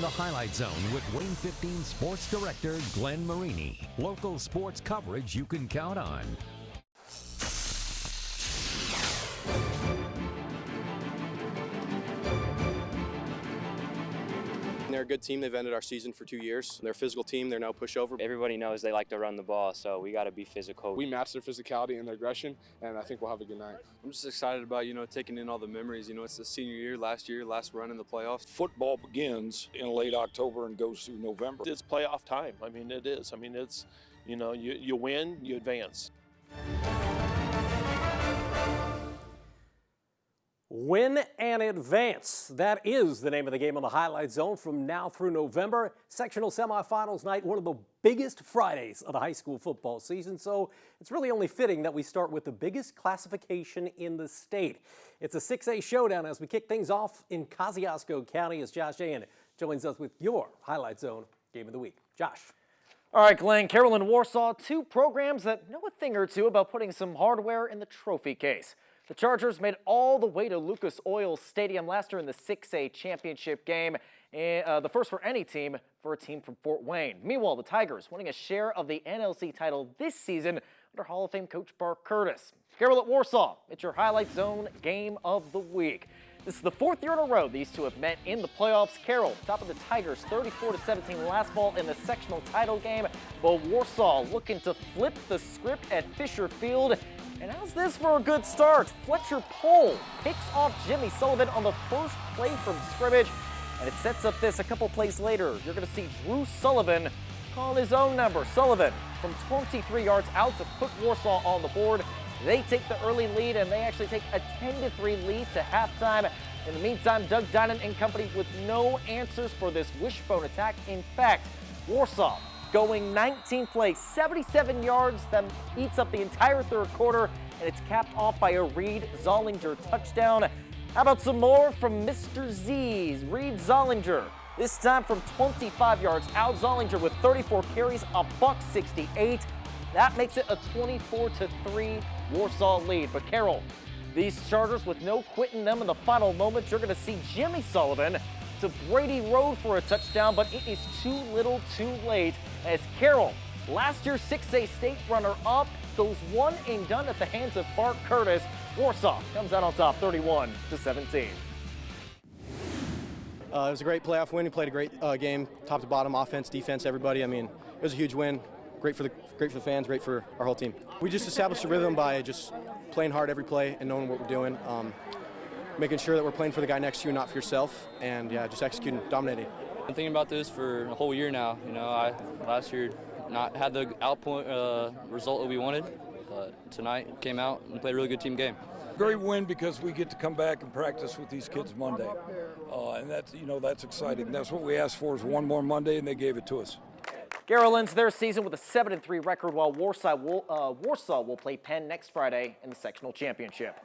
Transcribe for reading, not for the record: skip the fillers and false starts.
the Highlight Zone with Wayne 15 Sports Director Glenn Marini. Local sports coverage you can count on. They're a good team. They've ended our season for 2 years. They're a physical team. They're no pushover. Everybody knows they like to run the ball, so we got to be physical. We match their physicality and their aggression, and I think we'll have a good night. I'm just excited about, taking in all the memories. It's the senior year, last run in the playoffs. Football begins in late October and goes through November. It's playoff time. It is. It's, you win, you advance. Win and advance. That is the name of the game on the Highlight Zone from now through November. Sectional semifinals night, one of the biggest Fridays of the high school football season. So it's really only fitting that we start with the biggest classification in the state. It's a 6A showdown as we kick things off in Kosciuszko County as Josh Ayan joins us with your Highlight Zone game of the week. Josh. All right, Glenn, Carroll and Warsaw, two programs that know a thing or two about putting some hardware in the trophy case. The Chargers made it all the way to Lucas Oil Stadium last year in the 6A championship game, the first for any team for a team from Fort Wayne. Meanwhile, the Tigers winning a share of the NLC title this season under Hall of Fame coach Bart Curtis. Carroll at Warsaw, it's your Highlight Zone game of the week. This is the fourth year in a row these two have met in the playoffs. Carroll, top of the Tigers, 34-17 last fall in the sectional title game, but Warsaw looking to flip the script at Fisher Field. And how's this for a good start? Fletcher Pohl picks off Jimmy Sullivan on the first play from scrimmage, and it sets up this a couple plays later. You're going to see Drew Sullivan call his own number. Sullivan from 23 yards out to put Warsaw on the board. They take the early lead, and they actually take a 10-3 lead to halftime. In the meantime, Doug Dinan and company with no answers for this wishbone attack. In fact, Warsaw going 19 plays, 77 yards, that eats up the entire third quarter, and it's capped off by a Reed Zollinger touchdown. How about some more from Mr. Z's, Reed Zollinger? This time from 25 yards out, Zollinger with 34 carries, a $168. That makes it a 24-3 Warsaw lead. But Carroll, these Chargers with no quitting them in the final moments, you're going to see Jimmy Sullivan to Brady Road for a touchdown, but it is too little too late as Carroll, last year's 6A state runner-up, goes one and done at the hands of Bart Curtis. Warsaw comes out on top 31-17. It was a great playoff win. We played a great game, top to bottom, offense, defense, everybody. It was a huge win. Great for the fans, great for our whole team. We just established a rhythm by just playing hard every play and knowing what we're doing. Making sure that we're playing for the guy next to you, not for yourself, and yeah, just executing, dominating. I'm thinking about this for a whole year now. I last year not had the outpoint result that we wanted, but tonight came out and played a really good team game. Great win because we get to come back and practice with these kids Monday, and that's exciting. That's what we asked for, is one more Monday, and they gave it to us. Carroll ends their season with a 7-3 record, while Warsaw will play Penn next Friday in the sectional championship.